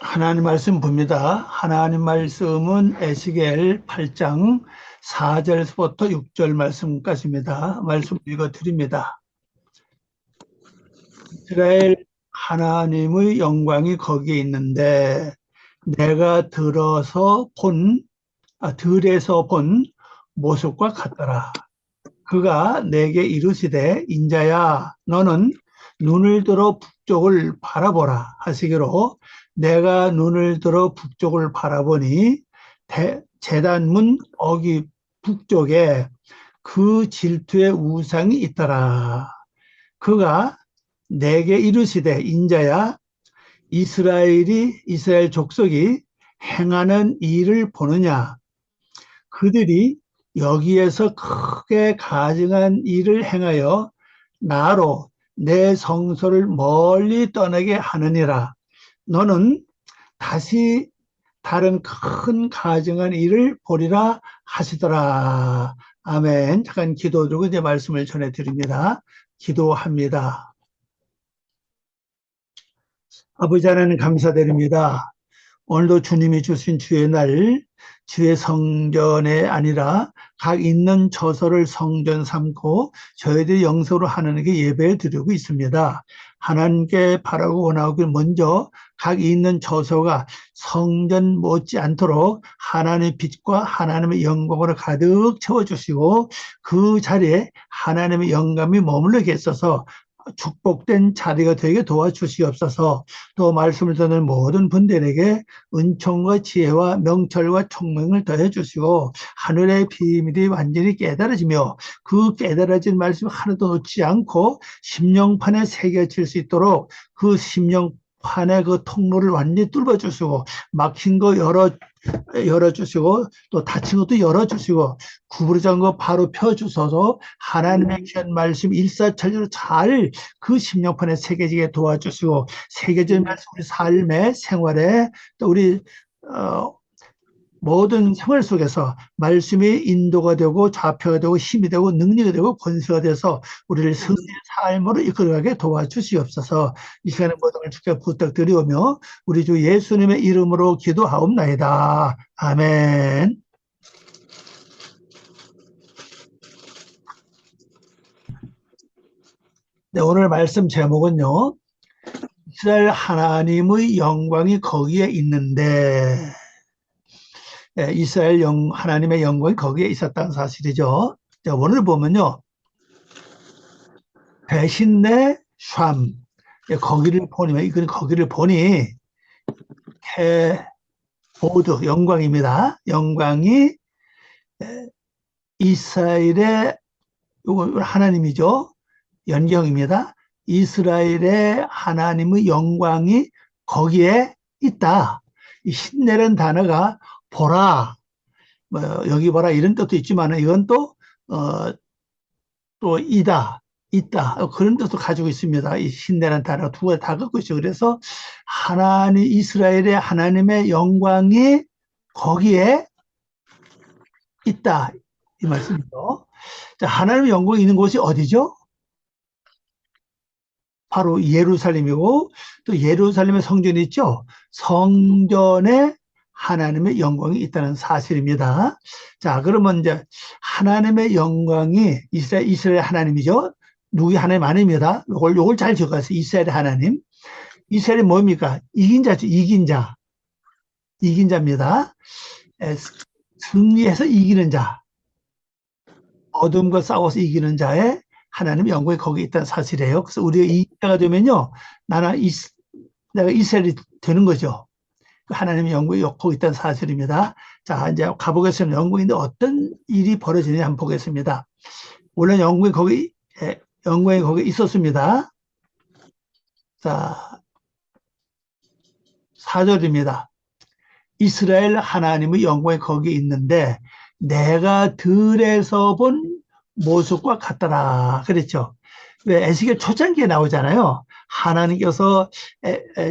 하나님 말씀 봅니다. 하나님 말씀은 에스겔 8장 4절부터 6절 말씀까지입니다. 말씀 읽어드립니다. 이스라엘 하나님의 영광이 거기에 있는데 내가 들에서 본 모습과 같더라. 그가 내게 이르시되 인자야 너는 눈을 들어 북쪽을 바라보라 하시기로 내가 눈을 들어 북쪽을 바라보니 제단문 어기 북쪽에 그 질투의 우상이 있더라. 그가 내게 이르시되 인자야 이스라엘 족속이 행하는 일을 보느냐 그들이 여기에서 크게 가증한 일을 행하여 나로 내 성소를 멀리 떠나게 하느니라. 너는 다시 다른 큰 가증한 일을 보리라 하시더라. 아멘. 잠깐 기도드리고 이제 말씀을 전해드립니다. 기도합니다. 아버지 하나님 감사드립니다. 오늘도 주님이 주신 주의 날, 주의 성전에 아니라 각 있는 처소를 성전 삼고 저희들이 영서로 하나님께 예배 드리고 있습니다. 하나님께 바라고 원하고 먼저 각 있는 처소가 성전 못지 않도록 하나님의 빛과 하나님의 영광으로 가득 채워주시고 그 자리에 하나님의 영감이 머물러게 있어서 축복된 자리가 되게 도와주시옵소서. 또 말씀을 듣는 모든 분들에게 은총과 지혜와 명철과 총명을 더해 주시고 하늘의 비밀이 완전히 깨달아지며 그 깨달아진 말씀 하나도 놓지 않고 심령판에 새겨질 수 있도록 그 심령판의 그 통로를 완전히 뚫어 주시고 막힌 거 열어주시고 또 닫힌 것도 열어주시고 구부러진 거 바로 펴주셔서 하나님의 귀한 말씀 일사천리로 잘 그 심령판에 새겨지게 도와주시고 새겨진 말씀 우리 삶의 생활에 또 우리 모든 생활 속에서 말씀이 인도가 되고 좌표가 되고 힘이 되고 능력이 되고 권세가 돼서 우리를 승리의 삶으로 이끌어가게 도와주시옵소서. 이 시간에 모든 걸 주께 부탁드리오며 우리 주 예수님의 이름으로 기도하옵나이다. 아멘. 네, 오늘 말씀 제목은요. 이스라엘 하나님의 영광이 거기에 있는데 이스라엘 하나님의 영광이 거기에 있었다는 사실이죠. 자, 오늘 보면요. 배신내 샴 거기를 보니 이건 거기를 보니 보드 영광입니다. 영광이 이스라엘의 이거 하나님이죠. 연경입니다. 이스라엘의 하나님의 영광이 거기에 있다. 이 신내는 단어가 보라, 뭐 여기 보라 이런 뜻도 있지만 이건 또 있다 그런 뜻도 가지고 있습니다. 이 신내는 단어 두 가지 다 갖고 있죠. 그래서 이스라엘의 하나님의 영광이 거기에 있다 이 말씀이죠. 자, 하나님의 영광이 있는 곳이 어디죠? 바로 예루살렘이고 또 예루살렘의 성전이 있죠. 성전에 하나님의 영광이 있다는 사실입니다. 자, 그러면 이제 하나님의 영광이 이스라엘 하나님이죠. 누구의 하나님 아닙니다. 요걸 잘 적어서 이스라엘 하나님. 이스라엘이 뭡니까? 이긴 자죠. 이긴 자. 이긴 자입니다. 승리해서 이기는 자. 어둠과 싸워서 이기는 자의 하나님의 영광이 거기 있다는 사실이에요. 그래서 우리가 이기가 되면요. 내가 이스라엘이 되는 거죠. 하나님의 영광이 거기 있다는 사실입니다. 자, 이제 가보겠습니다. 영광인데 어떤 일이 벌어지는지 한번 보겠습니다. 원래 영광이 거기 있었습니다. 자, 4절입니다. 이스라엘 하나님의 영광이 거기 있는데 내가 들에서 본 모습과 같더라. 그랬죠. 왜 에스겔 초창기에 나오잖아요. 하나님께서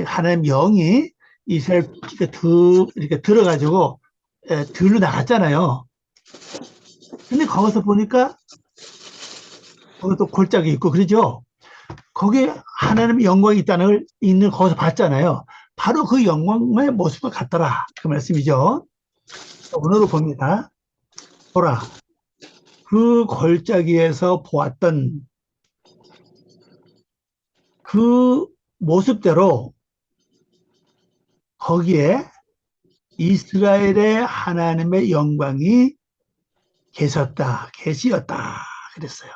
하나님 영이 이스라엘 이렇게 들어가지고 들로 나갔잖아요. 근데 거기서 보니까 거기도 골짜기 있고 그러죠. 거기에 하나님의 영광이 있는 거기서 봤잖아요. 바로 그 영광의 모습과 같더라. 그 말씀이죠. 오늘로 봅니다. 보라, 그 골짜기에서 보았던 그 모습대로 거기에 이스라엘의 하나님의 영광이 계시었다. 그랬어요.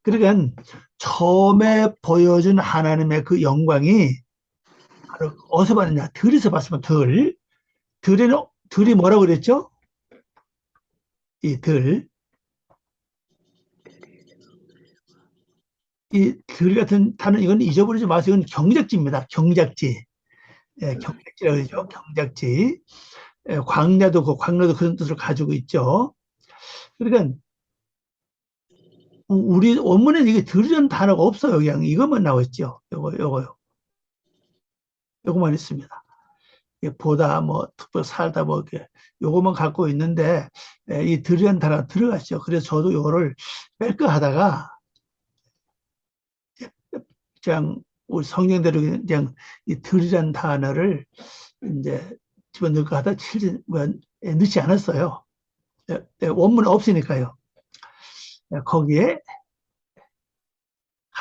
그러니까 처음에 보여준 하나님의 그 영광이 바로 어디서 봤느냐? 들에서 봤으면 들. 들이 뭐라고 그랬죠? 이 들. 이 들 같은 단어 이건 잊어버리지 마세요. 이건 경작지입니다. 경작지. 예, 경작지라고 그러죠. 경작지. 예, 광야도 그런 뜻을 가지고 있죠. 그러니까 우리 원문에 이게 들이라는 단어가 없어요. 그냥 이것만 나와 있죠. 요거만 있습니다. 보다 뭐 특별 살다 뭐 이렇게 요거만 갖고 있는데 이 들이라는 단어가 들어갔죠. 그래서 저도 요거를 뺄까 하다가 그냥 우리 성경대로 그냥 이 들이라는 단어를 이제 집어넣을까 하다 넣지 않았어요. 원문에 없으니까요. 거기에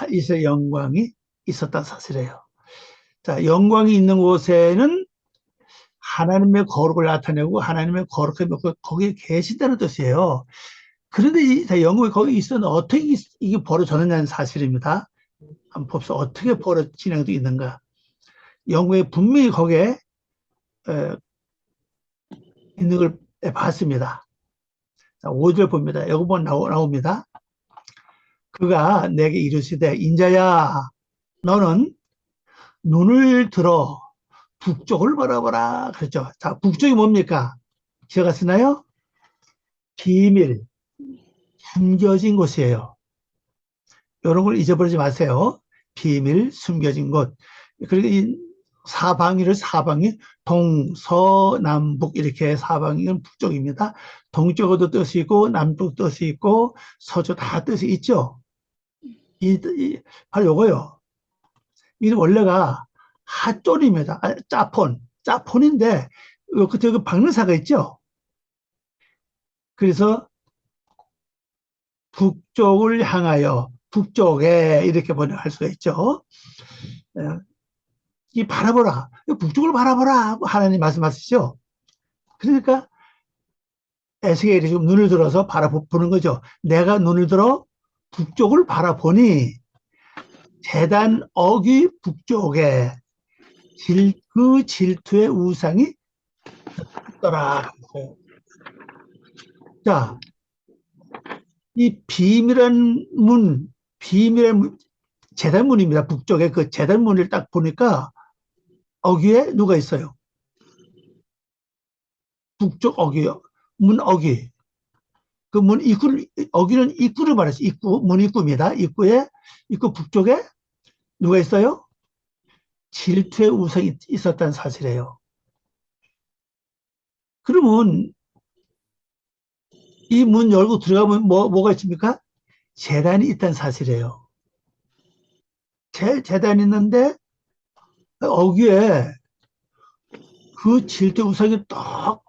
이스라엘 영광이 있었다는 사실이에요. 자, 영광이 있는 곳에는 하나님의 거룩을 나타내고 하나님의 거룩함이 거기에 계신다는 뜻이에요. 그런데 이 영광이 거기 있었는데 어떻게 이게 벌어졌느냐는 사실입니다. 한번 봅시다. 어떻게 벌어지는 게 있는가. 영광이 분명히 거기에 있는 걸 봤습니다. 자, 5절 봅니다. 여기 보면 나옵니다. 그가 내게 이르시되 인자야 너는 눈을 들어 북쪽을 바라보라 그랬죠. 자, 북쪽이 뭡니까? 기억하시나요? 비밀, 숨겨진 곳이에요. 이런 걸 잊어버리지 마세요. 비밀, 숨겨진 곳. 그리고 이 사방이 동서남북 이렇게 사방이는 북쪽입니다. 동쪽에도 뜻이 있고 남쪽 뜻이 있고 서쪽 다 뜻이 있죠. 바로 요거요. 이 원래가 핫존입니다. 짜폰인데 요 끝에 그 박능사가 있죠. 그래서 북쪽을 향하여 북쪽에 이렇게 번역할 수가 있죠. 이 바라보라. 북쪽을 바라보라. 하나님 말씀하시죠. 그러니까 에스겔이 지금 눈을 들어서 바라보는 거죠. 내가 눈을 들어 북쪽을 바라보니 제단 어귀 북쪽에 그 질투의 우상이 있더라. 자, 이 비밀한 재단문입니다. 북쪽에 그 재단문을 딱 보니까 어귀에 누가 있어요? 북쪽 어귀요. 문 어귀. 그 어귀는 입구를 말해서 문 입구입니다. 입구 북쪽에 누가 있어요? 질투의 우상이 있었다는 사실이에요. 그러면 이 문 열고 들어가면 뭐가 있습니까? 재단이 있다는 사실이에요. 재단이 있는데 어귀에 그 질투의 우상이 딱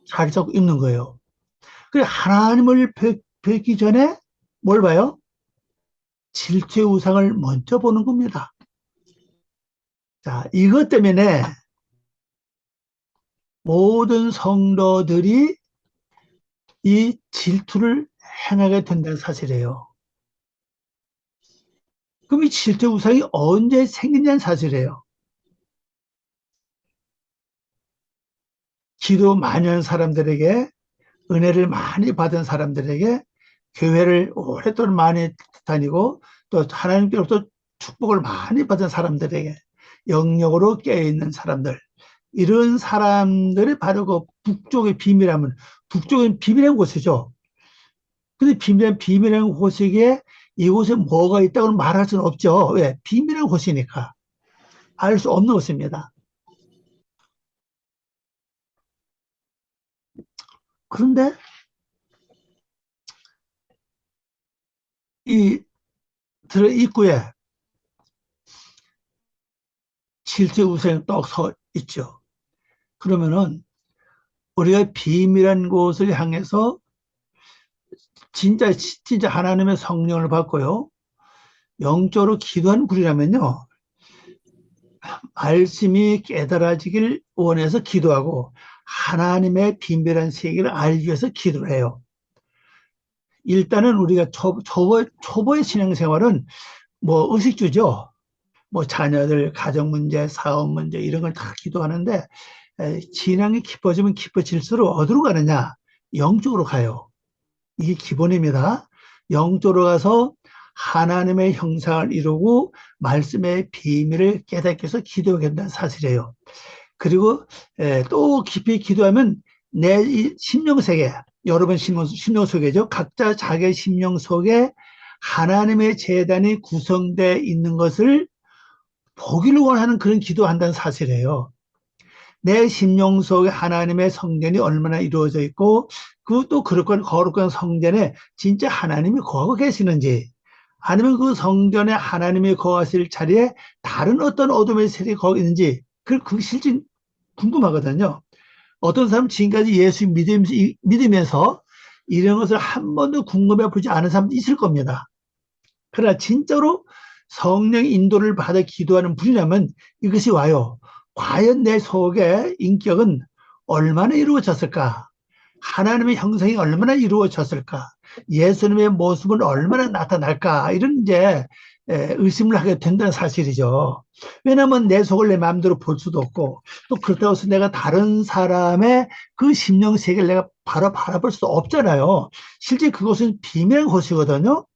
자리 잡고 있는 거예요. 그래 하나님을 뵙기 전에 뭘 봐요? 질투의 우상을 먼저 보는 겁니다. 자, 이것 때문에 모든 성도들이 이 질투를 행하게 된다는 사실이에요. 그럼 이 질투 우상이 언제 생기냐는 사실이에요. 기도 많이 한 사람들에게, 은혜를 많이 받은 사람들에게, 교회를 오랫동안 많이 다니고 또 하나님께로부터 축복을 많이 받은 사람들에게, 영역으로 깨어있는 사람들, 이런 사람들이 바로 그 북쪽의 비밀하면, 북쪽은 비밀한 곳이죠. 근데 비밀한 곳이기에 이곳에 뭐가 있다고 말할 수는 없죠. 왜? 비밀한 곳이니까. 알 수 없는 곳입니다. 그런데 이 입구에 질투의 우상이 떡 서 있죠. 그러면은 우리가 비밀한 곳을 향해서 진짜 하나님의 성령을 받고요. 영적으로 기도하는 분이라면요. 말씀이 깨달아지길 원해서 기도하고 하나님의 비밀한 세계를 알기 위해서 기도를 해요. 일단은 우리가 초보의 신앙생활은 뭐 의식주죠. 뭐 자녀들, 가정 문제, 사업 문제 이런 걸 다 기도하는데 신앙이 깊어지면 깊어질수록 어디로 가느냐? 영적으로 가요. 이게 기본입니다. 영적으로 가서 하나님의 형상을 이루고 말씀의 비밀을 깨닫기 위해서 기도하게 된다는 사실이에요. 그리고 또 깊이 기도하면 내 심령 세계, 여러분 심령 속에죠. 각자 자기 심령 속에 하나님의 재단이 구성되어 있는 것을 보기를 원하는 그런 기도한다는 사실이에요. 내 심령 속에 하나님의 성전이 얼마나 이루어져 있고 그것도 그렇건 거룩한 성전에 진짜 하나님이 거하고 계시는지 아니면 그 성전에 하나님이 거하실 자리에 다른 어떤 어둠의 세력이 거기 있는지 그게 실제 궁금하거든요. 어떤 사람은 지금까지 예수 믿으면서 이런 것을 한 번도 궁금해 보지 않은 사람도 있을 겁니다. 그러나 진짜로 성령 인도를 받아 기도하는 분이라면 이것이 와요. 과연 내 속의 인격은 얼마나 이루어졌을까? 하나님의 형상이 얼마나 이루어졌을까? 예수님의 모습은 얼마나 나타날까? 이런 이제 의심을 하게 된다는 사실이죠. 왜냐하면 내 속을 내 마음대로 볼 수도 없고 또 그렇다고 해서 내가 다른 사람의 그 심령 세계를 내가 바로 바라볼 수도 없잖아요. 실제 그것은 비밀한 곳이거든요.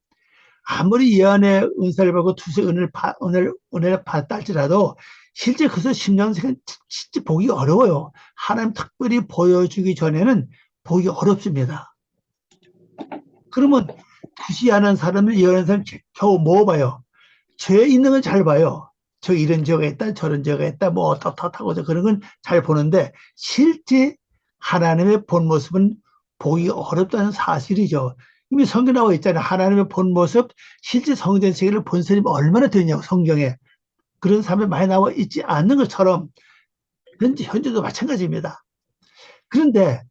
아무리 예언의 은사를 받고 투세 은혜를 받았다 할지라도 실제 그것을 심령세계는 진짜 보기 어려워요. 하나님 특별히 보여주기 전에는 보기 어렵습니다. 그러면 무시하는 사람을 예언하는 사람 겨우 뭐 봐요? 죄 있는 건 잘 봐요. 저 이런 죄가 있다, 저런 죄가 있다, 뭐 어떻다고 그런 건 잘 보는데 실제 하나님의 본 모습은 보기 어렵다는 사실이죠. 이미 성경에 나와 있잖아요. 하나님의 본 모습, 실제 성전 세계를 본 사람이 얼마나 되냐고 성경에. 그런 사람이 많이 나와 있지 않는 것처럼 현재도 마찬가지입니다. 그런데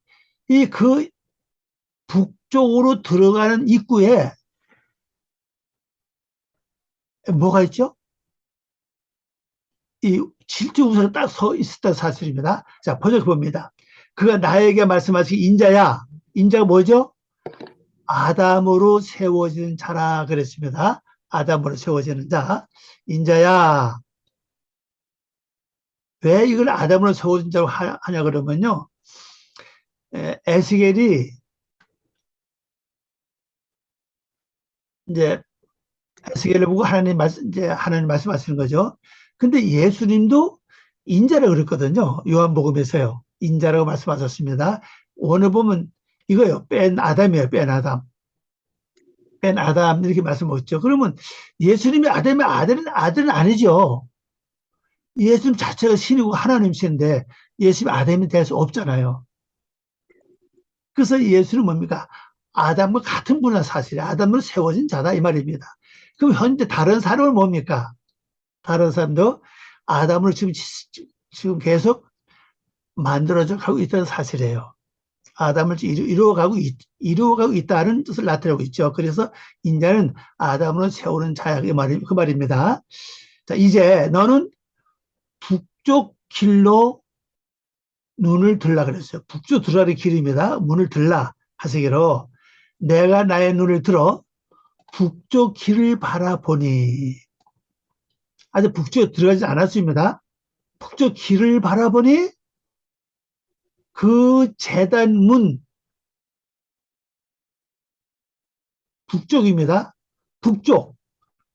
이 그 북쪽으로 들어가는 입구에 뭐가 있죠? 이 질주 우상이 딱 서 있었다는 사실입니다. 자, 번역해 봅니다. 그가 나에게 말씀하신 인자야. 인자가 뭐죠? 아담으로 세워진 자라 그랬습니다. 아담으로 세워지는 자. 인자야. 왜 이걸 아담으로 세워진 자로 하냐 그러면요. 에스겔이 이제 에스겔을 보고 하나님 말씀하시는 거죠. 근데 예수님도 인자라고 그랬거든요. 요한복음에서요. 인자라고 말씀하셨습니다. 오늘 보면 이거요. 뺀 아담이에요. 뺀 아담. 뺀 아담 이렇게 말씀하셨죠. 그러면 예수님이 아담의 아들은 아니죠. 예수님 자체가 신이고 하나님이신데 예수님이 아담이 될 수 없잖아요. 그래서 예수는 뭡니까? 아담과 같은 분은 사실이 아담으로 세워진 자다 이 말입니다. 그럼 현재 다른 사람은 뭡니까? 다른 사람도 아담을 지금 계속 만들어져 가고 있다는 사실이에요. 아담을 이루어가고 있다는 뜻을 나타내고 있죠. 그래서 인자는 아담으로 세우는 자야 그 말입니다. 자, 이제 너는 북쪽 길로 눈을 들라 그랬어요. 북쪽 들어가는 길입니다. 문을 들라 하시기로 내가 나의 눈을 들어 북쪽 길을 바라보니 아직 북쪽에 들어가지 않았습니다. 북쪽 길을 바라보니 그 제단 문 북쪽입니다. 북쪽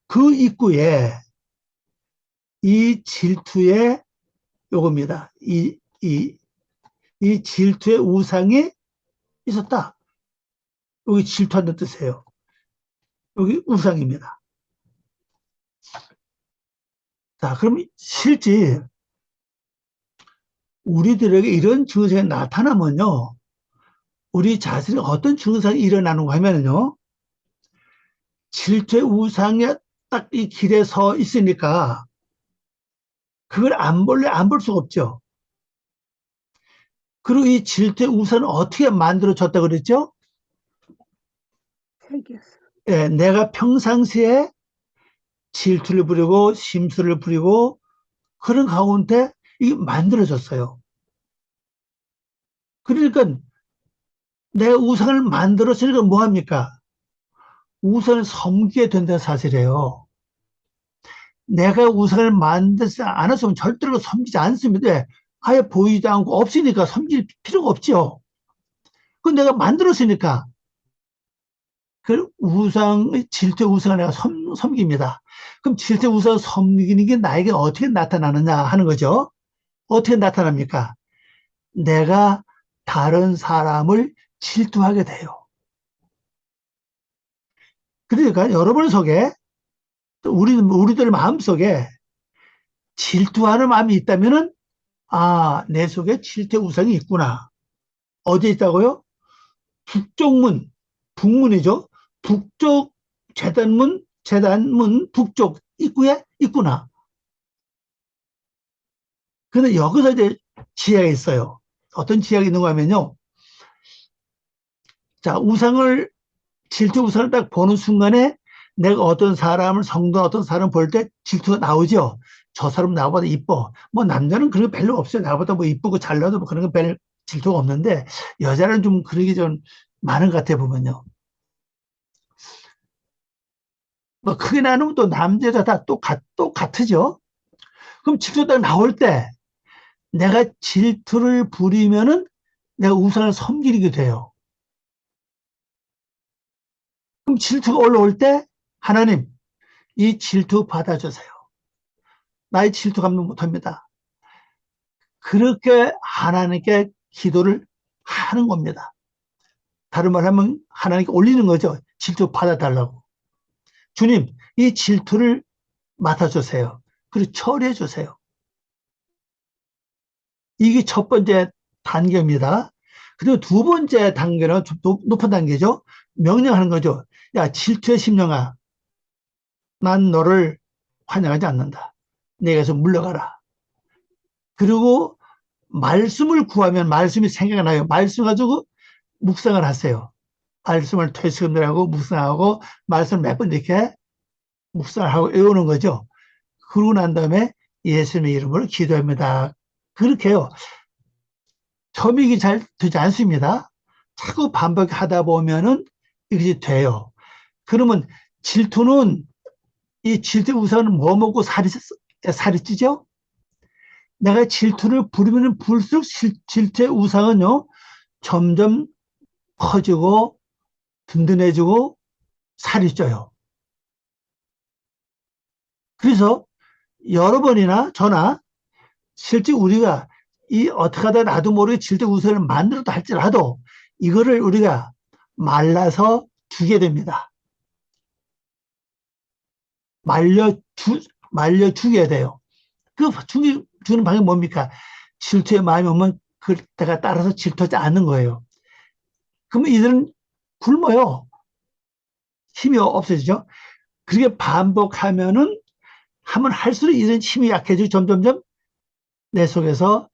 그 입구에 이 질투의 요겁니다. 이 질투의 우상이 있었다. 여기 질투한다는 뜻이에요. 여기 우상입니다. 자, 그럼 실제 우리들에게 이런 증상이 나타나면요. 우리 자신이 어떤 증상이 일어나는가 하면요. 질투의 우상에 딱 이 길에 서 있으니까 그걸 안 볼래? 안 볼 수가 없죠. 그리고 이 질투의 우상은 어떻게 만들어졌다 그랬죠? 예, 내가 평상시에 질투를 부리고 심술을 부리고 그런 가운데 이게 만들어졌어요. 그러니까 내가 우상을 만들었으니까 뭐합니까? 우상을 섬기게 된다는 사실이에요. 내가 우상을 만들지 않았으면 절대로 섬기지 않습니다. 왜? 아예 보이지 않고 없으니까 섬길 필요가 없죠. 그건 내가 만들었으니까. 그 우상의 질투 우상을 내가 섬깁니다. 그럼 질투 우상을 섬기는 게 나에게 어떻게 나타나느냐 하는 거죠. 어떻게 나타납니까? 내가 다른 사람을 질투하게 돼요. 그러니까 여러분 속에 우리들 마음 속에 질투하는 마음이 있다면은 아, 내 속에 질투 우상이 있구나. 어디에 있다고요? 북쪽문, 북문이죠. 북쪽 재단문 북쪽 입구에 있구나. 근데 여기서 이제 지혜가 있어요. 어떤 지혜가 있는가 하면요. 자, 질투 우상을 딱 보는 순간에 내가 어떤 사람을, 성도 어떤 사람 볼 때 질투가 나오죠. 저 사람 나보다 이뻐. 뭐 남자는 그런 거 별로 없어요. 나보다 뭐 이쁘고 잘나도 뭐 그런 거 별 질투가 없는데 여자는 좀 그런 게 좀 많은 것 같아 보면요. 뭐 크게 나누면 또 남자 여자 다 똑같으죠. 그럼 질투가 딱 나올 때 내가 질투를 부리면은 내가 우상을 섬기게 돼요. 그럼 질투가 올라올 때 하나님 이 질투 받아주세요. 나의 질투 감당 못합니다. 그렇게 하나님께 기도를 하는 겁니다. 다른 말 하면 하나님께 올리는 거죠. 질투 받아달라고. 주님, 이 질투를 맡아주세요. 그리고 처리해 주세요. 이게 첫 번째 단계입니다. 그리고 두 번째 단계는 좀 높은 단계죠. 명령하는 거죠. 야, 질투의 심령아, 난 너를 환영하지 않는다. 내게서 물러가라. 그리고 말씀을 구하면 말씀이 생각나요. 말씀 가지고 묵상을 하세요. 말씀을 퇴식하고 묵상하고 말씀을 몇 번 이렇게 묵상을 하고 외우는 거죠. 그러고 난 다음에 예수님의 이름으로 기도합니다. 그렇게 해요. 처음에 이게 잘 되지 않습니다. 자꾸 반복하다 보면은 이것이 돼요. 그러면 질투는 이 질투 우선은 뭐 먹고 살이 찌죠? 내가 질투를 부리면 부를수록 질투의 우상은요, 점점 커지고 든든해지고 살이 쪄요. 그래서 여러분이나 저나 실제 우리가 이 어떻게 하다 나도 모르게 질투 우선을 만들었다 할지라도 이거를 우리가 말라서 주게 됩니다. 말려 주게 돼요. 주는 방법이 뭡니까? 질투의 마음이 오면 그때가 따라서 질투하지 않는 거예요. 그러면 이들은 굶어요. 힘이 없어지죠. 그렇게 반복하면은 하면 할수록 이들은 힘이 약해지고 점점점 내 속에서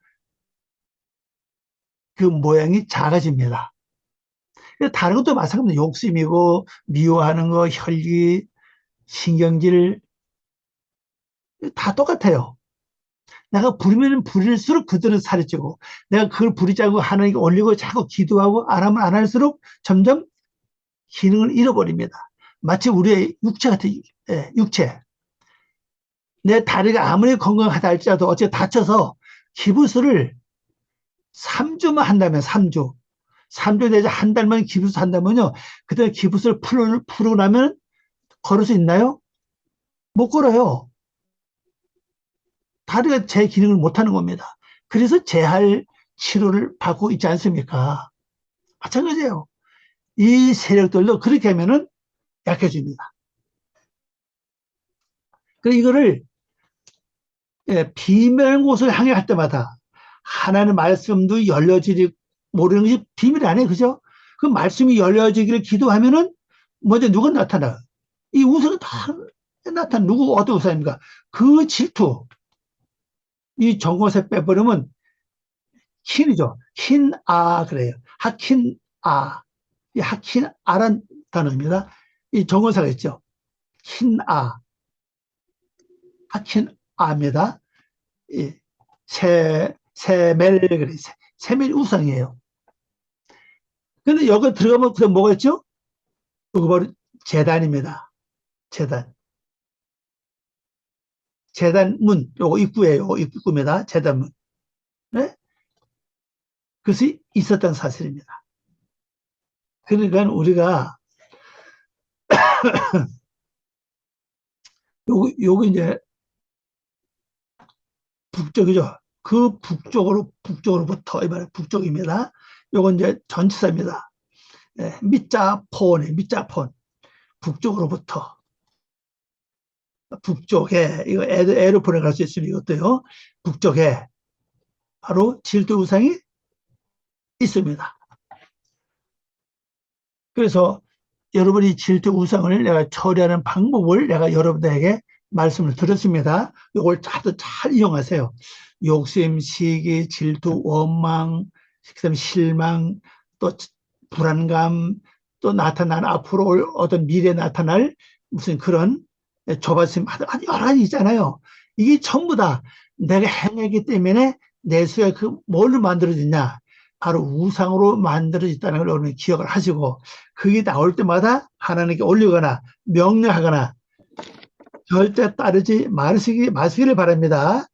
그 모양이 작아집니다. 다른 것도 마찬가지입니다. 욕심이고 미워하는 거, 혈기, 신경질 다 똑같아요. 내가 부리면 부릴수록 그들은 살이 찌고 내가 그걸 부리자고 하나님께 올리고 자꾸 기도하고 안 하면 안 할수록 점점 기능을 잃어버립니다. 마치 우리의 육체 같은 육체. 내 다리가 아무리 건강하다 할지라도 어째 다쳐서 기부스를 3주만 한다면 3주. 3주 내지 한 달만 기부스 한다면요. 그때 기부스를 풀고 나면 걸을 수 있나요? 못 걸어요. 다리가 제 기능을 못하는 겁니다. 그래서 재활 치료를 받고 있지 않습니까? 마찬가지예요. 이 세력들도 그렇게 하면은 약해집니다. 그 이거를 비밀한 곳을 향해 갈 때마다 하나님의 말씀도 열려지리 모르는 것이 비밀이 아니에요. 그죠? 그 말씀이 열려지기를 기도하면은 먼저 누가 나타나? 이 우선은 다 나타나. 누구 어떤 우선입니까? 그 질투. 이 정것에 빼버리면 흰이죠. 흰아 그래요. 학흰아. 이 학흰아란 단어입니다. 이 정거사가 있죠. 흰아, 학흰아입니다. 이 세멜 그래. 세멜 우상이에요. 근데 여기 들어가면 그럼 뭐가 있죠? 그거 바로 재단입니다. 재단. 재단문, 요거 입구예요. 입구입니다. 재단문. 네? 그것이 있었던 사실입니다. 그러니까 우리가 요거 이제 북쪽이죠. 그 북쪽으로부터, 이 말은 북쪽입니다. 요건 이제 전치사입니다. 예, 밑자폰에, 밑자폰. 북쪽으로부터. 북쪽에, 이거 에로폰에 갈 수 있으면 이것도요. 북쪽에 바로 질투 우상이 있습니다. 그래서 여러분이 질투 우상을 내가 처리하는 방법을 내가 여러분들에게 말씀을 드렸습니다. 이걸 잘 이용하세요. 욕심, 시기, 질투, 원망, 그다음에 실망, 또 불안감, 또 나타난 앞으로 올 어떤 미래에 나타날 무슨 그런 조바심 여러 가지 있잖아요. 이게 전부 다 내가 행했기 때문에 내 수에 그 뭘로 만들어졌냐? 바로 우상으로 만들어졌다는 걸 여러분이 기억을 하시고 그게 나올 때마다 하나님께 올리거나 명령하거나 절대 따르지 마시기를 바랍니다.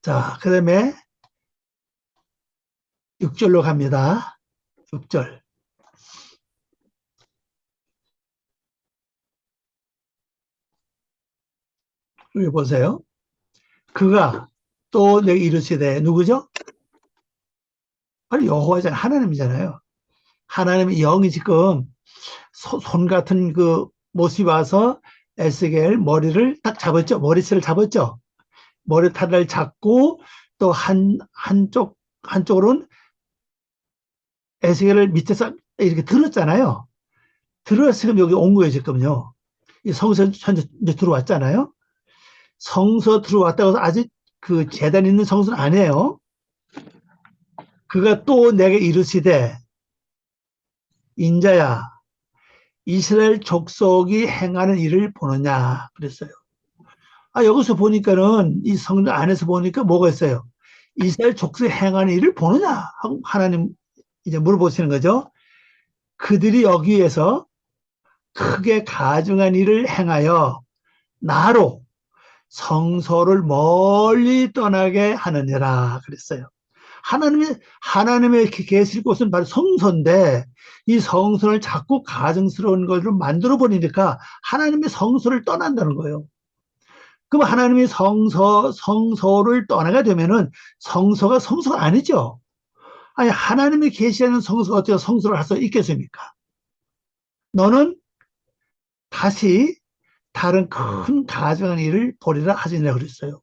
자, 그 다음에 6절로 갑니다. 6절. 여기 보세요. 그가 또 내게 이르시되 누구죠? 바로 여호와잖아요. 하나님이잖아요. 하나님의 영이 지금 손 같은 그 모습이 와서 에스겔 머리를 딱 잡았죠. 머리채를 잡았죠. 머리카락을 잡고 또 한쪽으로는 에스겔을 밑에서 이렇게 들었잖아요. 들어서 지금 여기 온 거예요, 지금요. 이 성서 현재 들어왔잖아요. 성서 들어왔다고 해서 아직 그 재단 있는 성서는 아니에요. 그가 또 내게 이르시되 인자야 이스라엘 족속이 행하는 일을 보느냐 그랬어요. 여기서 보니까는 이 성전 안에서 보니까 뭐가 있어요? 이스라엘 족속이 행하는 일을 보느냐 하고 하나님 이제 물어보시는 거죠. 그들이 여기에서 크게 가증한 일을 행하여 나로 성소를 멀리 떠나게 하느니라 그랬어요. 하나님의 계실 곳은 바로 성소인데 이 성소를 자꾸 가증스러운 것으로 만들어 버리니까 하나님의 성소를 떠난다는 거예요. 그럼 하나님의 성소를 떠나게 되면은 성소가 아니죠. 아니 하나님이 계시하는 성소가 어떻게 성소를 할 수 있겠습니까? 너는 다시 다른 큰 가증한 일을 벌이라 하시냐 그랬어요.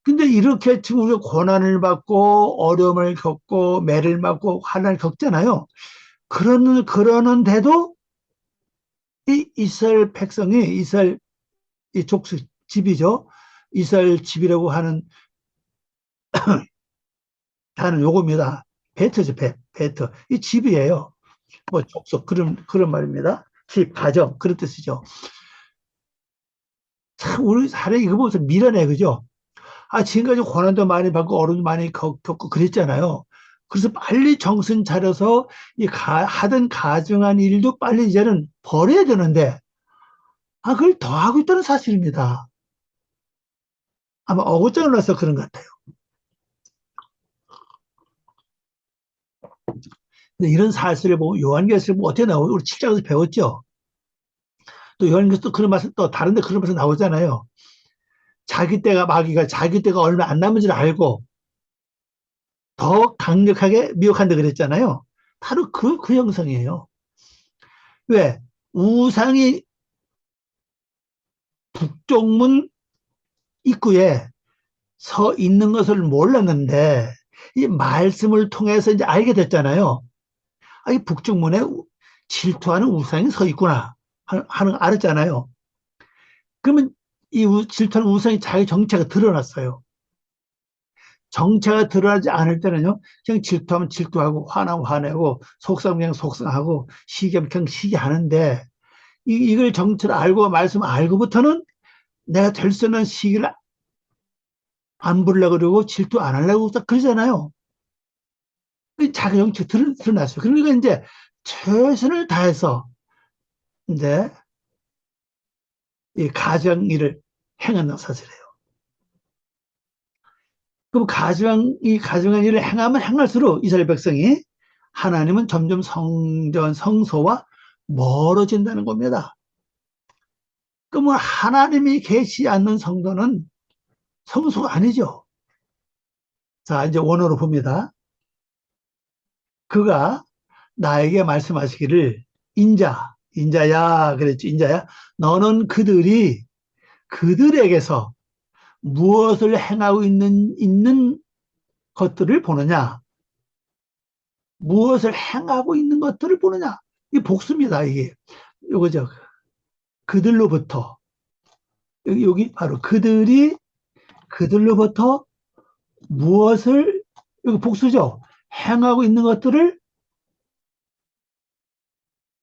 근데 이렇게 지금 우리가 고난을 받고 어려움을 겪고 매를 맞고 환난을 겪잖아요. 그러는데도 이 이스라엘 백성이 이스라엘 이 족속 집이죠. 이스라엘 집이라고 하는 단은 요겁니다. 베트죠, 베트. 이 집이에요. 뭐 족속 그런 말입니다. 집, 가정 그런 뜻이죠. 참 우리 사례 이거 보면서 미련해 그죠? 지금까지 고난도 많이 받고 어려움도 많이 겪고 그랬잖아요. 그래서 빨리 정신 차려서 하던 가증한 일도 빨리 이제는 버려야 되는데, 그걸 더 하고 있다는 사실입니다. 아마 어긋장을 놔서 그런 것 같아요. 근데 이런 사실을 보면 요한계시를 보면 어떻게 나오죠? 우리 7장에서 배웠죠? 또 요한계시 또 그런 말씀 또 다른데 그런 말씀 나오잖아요. 마귀가 자기 때가 얼마 안 남은 줄 알고 더 강력하게 미혹한다 그랬잖아요. 바로 그 형성이에요. 왜? 우상이 북쪽문 입구에 서 있는 것을 몰랐는데 이 말씀을 통해서 이제 알게 됐잖아요. 이 북쪽문에 질투하는 우상이 서 있구나 하는 거 알았잖아요. 그러면 질투하는 우상이 자기 정체가 드러났어요. 정체가 드러나지 않을 때는요, 그냥 질투하면 질투하고, 화나면 화내고, 속상하면 그냥 속상하고, 시기하면 그냥 시기하는데, 이걸 정체를 알고, 말씀 알고부터는 내가 될 수 있는 시기를 안 부르려고 그러고, 질투 안 하려고 딱 그러잖아요. 자기 정체 드러났어요. 그러니까 이제 최선을 다해서, 이제, 이 가정 일을 행한다고 사실이에요. 그럼 이 가정한 일을 행하면 행할수록 이스라엘 백성이 하나님은 점점 성소와 멀어진다는 겁니다. 그러면 하나님이 계시지 않는 성도는 성소가 아니죠. 자, 이제 원어로 봅니다. 그가 나에게 말씀하시기를 인자야, 그랬죠. 인자야. 너는 그들에게서 무엇을 행하고 있는 것들을 보느냐? 무엇을 행하고 있는 것들을 보느냐? 이 복수입니다, 이게. 요거죠. 그들로부터. 여기 바로 그들로부터 무엇을, 여기 복수죠. 행하고 있는 것들을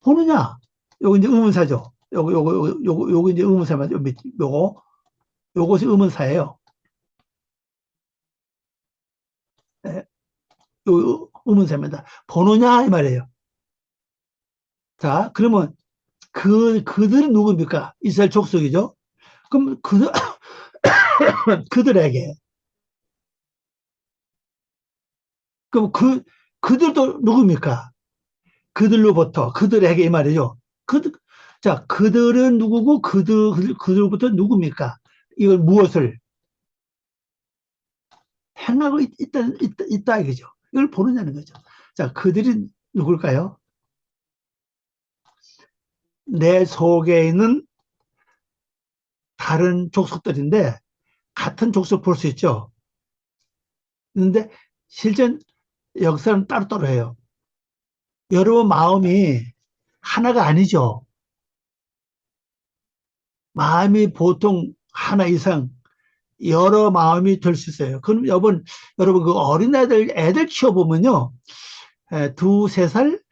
보느냐? 요거 이제 의문사죠. 요거 이제 의문사만, 요것이 의문사예요. 예, 요 의문사입니다. 보느냐? 이 말이에요. 자, 그러면 그들은 누굽니까? 이스라엘 족속이죠. 그럼 그들에게. 그럼 그들도 누굽니까? 그들로부터, 그들에게 이 말이죠. 자, 그들은 누구고, 그들부터 누굽니까? 이걸 무엇을 행하고 있다, 이거죠. 이걸 보느냐는 거죠. 자, 그들이 누굴까요? 내 속에 있는 다른 족속들인데, 같은 족속 볼 수 있죠. 근데 실전 역사는 따로따로 해요. 여러분 마음이 하나가 아니죠. 마음이 보통 하나 이상 여러 마음이 될 수 있어요. 그럼 여러분 그 애들 키워보면요. 두세 살,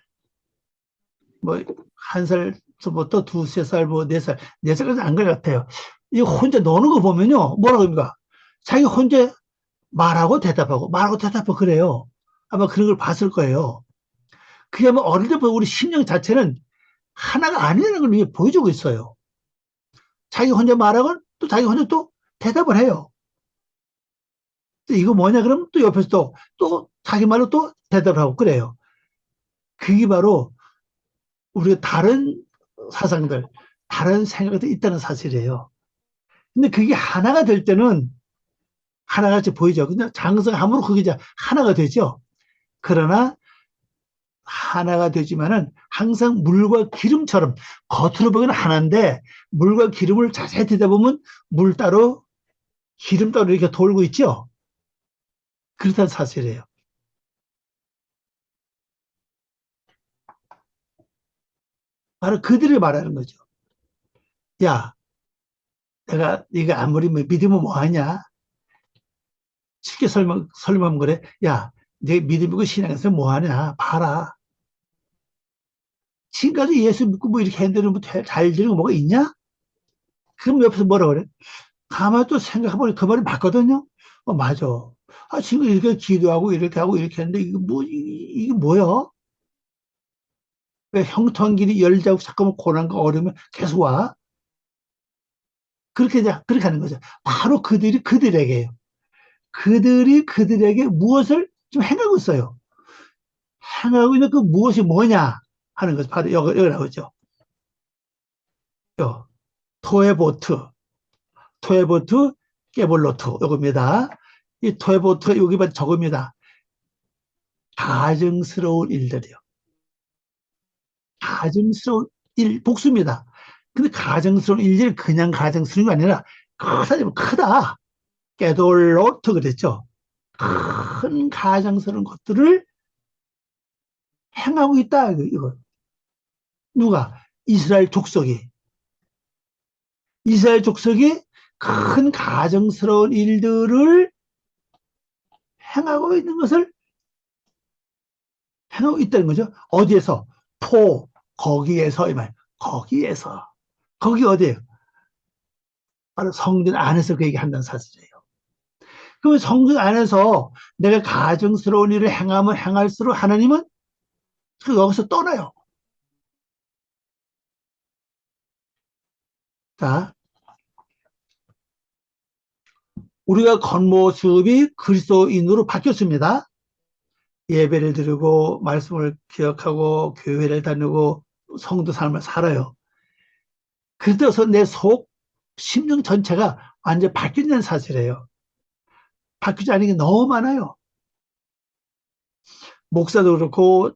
뭐, 한 살부터 두세 살, 뭐, 네 살까지 안 것 같아요. 이 혼자 노는 거 보면요. 뭐라고 합니까? 자기 혼자 말하고 대답하고 그래요. 아마 그런 걸 봤을 거예요. 그게 아마 어릴 때부터 우리 심령 자체는 하나가 아니라는 걸 이게 보여주고 있어요. 자기 혼자 말하고 또 자기 혼자 또 대답을 해요. 이거 뭐냐 그러면 또 옆에서 또 자기 말로 또 대답을 하고 그래요. 그게 바로 우리가 다른 사상들, 다른 생각들이 있다는 사실이에요. 근데 그게 하나가 될 때는 하나같이 보이죠. 근데 장성함으로 그게 이제 하나가 되죠. 그러나 하나가 되지만은 항상 물과 기름처럼 겉으로 보기는 하나인데 물과 기름을 자세히 들여다보면 물 따로 기름 따로 이렇게 돌고 있죠. 그렇다는 사실이에요. 바로 그들이 말하는 거죠. 야, 네가 아무리 믿으면 뭐하냐? 쉽게 설명하면 그래. 야, 내 믿음이고 신앙에서 뭐하냐? 봐라. 지금까지 예수 믿고 뭐 이렇게 했는데 뭐잘 되는 거 뭐가 있냐? 그럼 옆에서 뭐라 그래? 가만히 또 생각해보니 그 말이 맞거든요. 맞아. 지금 이렇게 기도하고 이렇게 하고 이렇게 했는데 이게 뭐야? 왜 형통길이 열자고 잠깐만 고난과 어려우면 계속 와? 그렇게 하는 거죠. 바로 그들에게요. 그들에게 무엇을 좀 행하고 있어요. 행하고 있는 그 무엇이 뭐냐 하는 거죠. 바로 여기 나오죠. 요, 토에보트, 토에보트, 깨볼로트, 요겁니다. 이 토에보트, 여기만 적읍니다. 가증스러운 일들이요. 가증스러운 복수입니다. 근데 가증스러운 일들이 그냥 가증스러운 게 아니라 크다. 깨돌로트 그랬죠. 큰 가증스러운 것들을 행하고 있다. 이거. 누가? 이스라엘 족속이 큰 가정스러운 일들을 행하고 있는 것을 행하고 있다는 거죠. 어디에서? 거기에서, 이 말. 거기에서. 거기 어디에요? 바로 성전 안에서 그 얘기한다는 사실이에요. 그러면 성전 안에서 내가 가정스러운 일을 행하면 행할수록 하나님은 그 여기서 떠나요. 자, 우리가 겉모습이 그리스도인으로 바뀌었습니다. 예배를 드리고 말씀을 기억하고 교회를 다니고 성도 삶을 살아요. 그래서 내 속, 심령 전체가 완전 바뀐다는 사실이에요. 바뀌지 않은 게 너무 많아요. 목사도 그렇고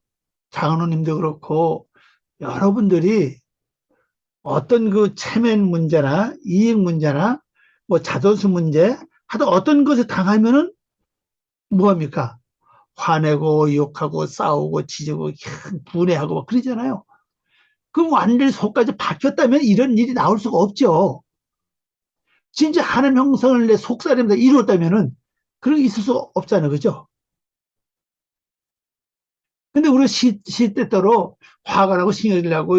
장로님도 그렇고 여러분들이 어떤 그 체면 문제나 이익 문제나 뭐 자존심 문제 하여튼 어떤 것을 당하면은 뭐합니까? 화내고 욕하고 싸우고 지지고 분해하고 막 그러잖아요. 그럼 완전히 속까지 바뀌었다면 이런 일이 나올 수가 없죠. 진짜 하나님 형상을 내 속사람에다 이루었다면은 그런 게 있을 수 없잖아요. 그죠? 근데 우리 시때때로 화가 나고 신경이 나고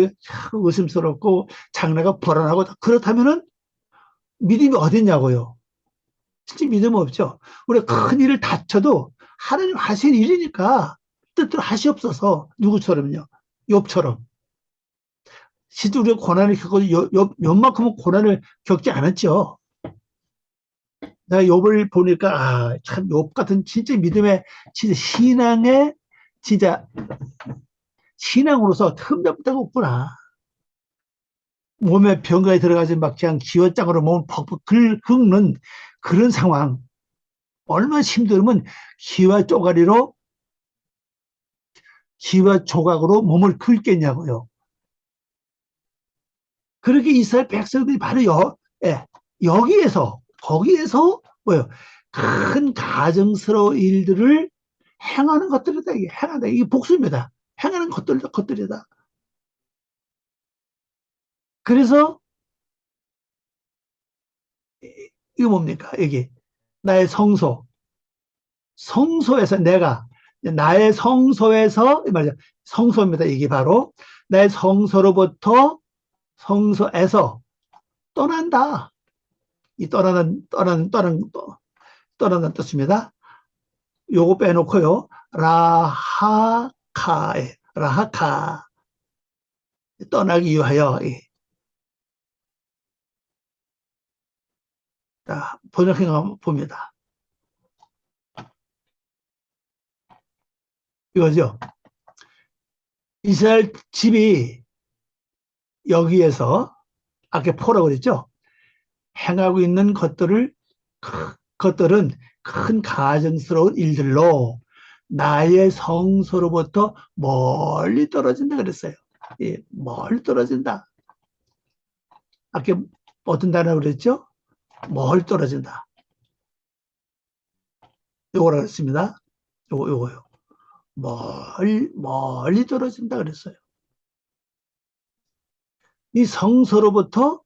의심스럽고 장래가 불안하고 그렇다면은 믿음이 어딨냐고요. 진짜 믿음 없죠. 우리가 큰 일을 다쳐도 하나님 하실 일이니까 뜻대로 하시옵소서. 누구처럼요? 욥처럼. 실제 우리가 고난을 겪고 욥만큼은 고난을 겪지 않았죠. 내가 욥을 보니까 참 욥 같은 진짜 믿음의 진짜 신앙의 진짜 신앙으로서 흠잡다가 없구나. 몸에 병가에 들어가지 막 그냥 기어장으로 몸을 퍽퍽 긁는 그런 상황. 얼마나 힘들면 기와 쪼가리로 기와 조각으로 몸을 긁겠냐고요. 그렇게 이스라엘 백성들이 바로 예, 여기에서 거기에서 뭐요? 큰 가정스러운 일들을 행하는 것들이다. 이게 행한다. 이게 복수입니다. 행하는 것들이다. 그래서 이거 뭡니까? 여기 나의 성소에서 내가 나의 성소에서 이 말이죠. 성소입니다. 이게 바로 나의 성소에서 떠난다. 이 떠나는 뜻입니다. 요거 빼놓고요. 라하카 떠나기 위하여 번역해 봅니다. 이거죠. 이스라엘 집이 여기에서 아까 포라고 그랬죠. 행하고 있는 것들은 큰 가정스러운 일들로 나의 성소로부터 멀리 떨어진다 그랬어요. 예, 멀리 떨어진다. 아까 어떤 단어로 그랬죠? 멀리 떨어진다. 요거라고 했습니다. 요거요. 멀리 떨어진다 그랬어요. 이 성소로부터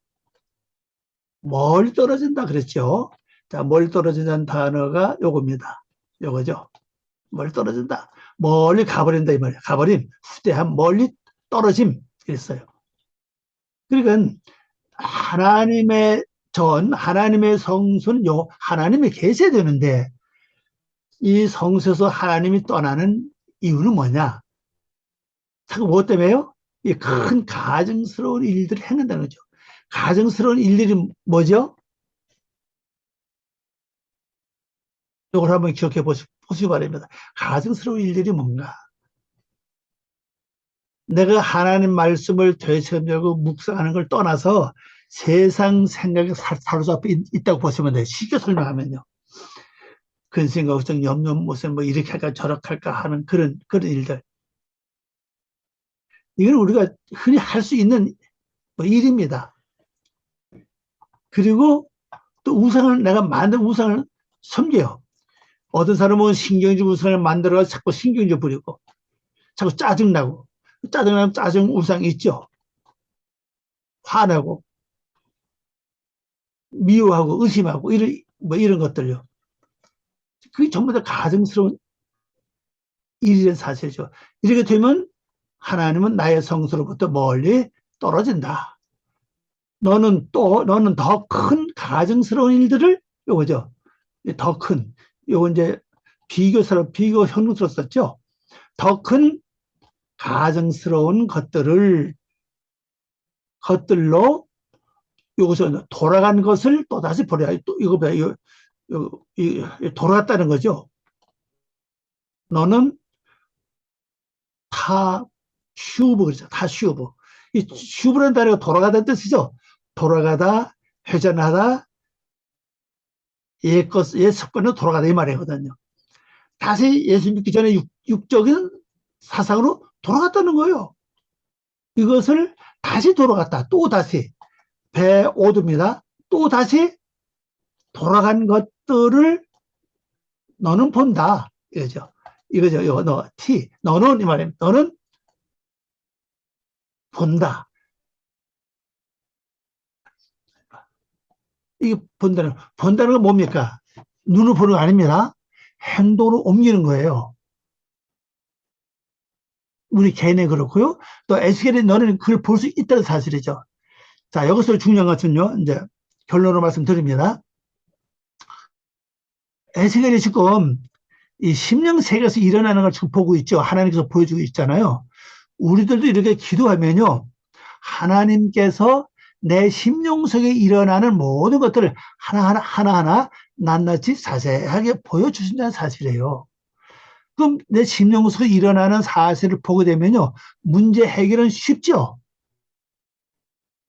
멀리 떨어진다 그랬죠. 자, 멀리 떨어진다는 단어가 요겁니다. 요거죠. 멀리 떨어진다. 멀리 가버린다 이 말이에요. 가버림, 후대한 멀리 떨어짐 그랬어요. 그러니까 하나님의 성소는 하나님이 계셔야 되는데 이 성소에서 하나님이 떠나는 이유는 뭐냐? 자꾸 뭐 때문에요? 이 큰 가정스러운 일들을 행한다는 거죠. 가정스러운 일들이 뭐죠? 이걸 한번 기억해 보시기 바랍니다. 가정스러운 일들이 뭔가? 내가 하나님 말씀을 되새기고 묵상하는 걸 떠나서 세상 생각에 사로잡혀 있다고 보시면 돼요. 쉽게 설명하면요. 근심과 걱정, 염려, 무슨 뭐 이렇게 할까 저렇게 할까 하는 그런 일들. 이건 우리가 흔히 할 수 있는 뭐 일입니다. 그리고 또 내가 만든 우상을 섬겨요. 어떤 사람은 신경질 우상을 만들어서 자꾸 신경질 부리고, 자꾸 짜증나고, 짜증나면 짜증 우상 있죠. 화나고. 미워하고 의심하고 이런 것들요. 그게 전부 다 가증스러운 일이라는 사실이죠. 이렇게 되면 하나님은 나의 성소로부터 멀리 떨어진다. 너는 더 큰 가증스러운 일들을 요거죠. 더 큰, 요거 이제 비교 형용사로 썼죠. 더 큰 가증스러운 것들로 요것은 돌아간 것을 또다시 버려야, 또 이거 봐, 돌아갔다는 거죠. 너는 타 슈브 그러죠. 타 슈브. 이 슈브라는 단어가 돌아가다는 뜻이죠. 돌아가다, 회전하다, 옛 습관으로 돌아가다 이 말이거든요. 다시 예수 믿기 전에 육적인 사상으로 돌아갔다는 거예요. 이것을 다시 돌아갔다. 또 다시 배오듭니다. 또 다시 돌아간 것들을 너는 본다. 이거죠. 이거죠. 이거 너는 이 말입니다. 너는 본다. 이게 본다는 건 뭡니까? 눈을 보는 거 아닙니다. 행동으로 옮기는 거예요. 우리 개인에 그렇고요. 또 에스겔에 너는 그걸 볼 수 있다는 사실이죠. 자, 여기서 중요한 것은요. 이제 결론으로 말씀드립니다. 에스겔이 지금 이 심령 세계에서 일어나는 걸 지금 보고 있죠. 하나님께서 보여주고 있잖아요. 우리들도 이렇게 기도하면요. 하나님께서 내 심령 속에 일어나는 모든 것들을 하나하나 낱낱이 자세하게 보여주신다는 사실이에요. 그럼 내 심령 속에 일어나는 사실을 보게 되면요. 문제 해결은 쉽죠.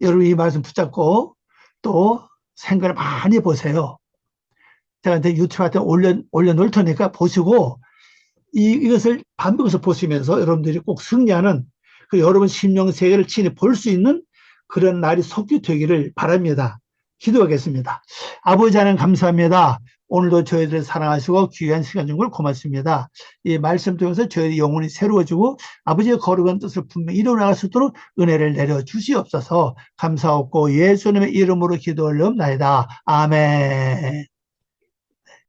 여러분 이 말씀 붙잡고 또 생각을 많이 해보세요. 제가 유튜브한테 올려놓을 테니까 보시고 이것을 반복해서 보시면서 여러분들이 꼭 승리하는 그 여러분 심령 세계를 친히 볼 수 있는 그런 날이 속히 되기를 바랍니다. 기도하겠습니다. 아버지 하나님 감사합니다. 오늘도 저희들을 사랑하시고 귀한 시간 준 걸 고맙습니다. 이 말씀 통해서 저희의 영혼이 새로워지고 아버지의 거룩한 뜻을 분명히 이루어나갈 수 있도록 은혜를 내려주시옵소서. 감사하고 예수님의 이름으로 기도 올려옵나이다. 아멘.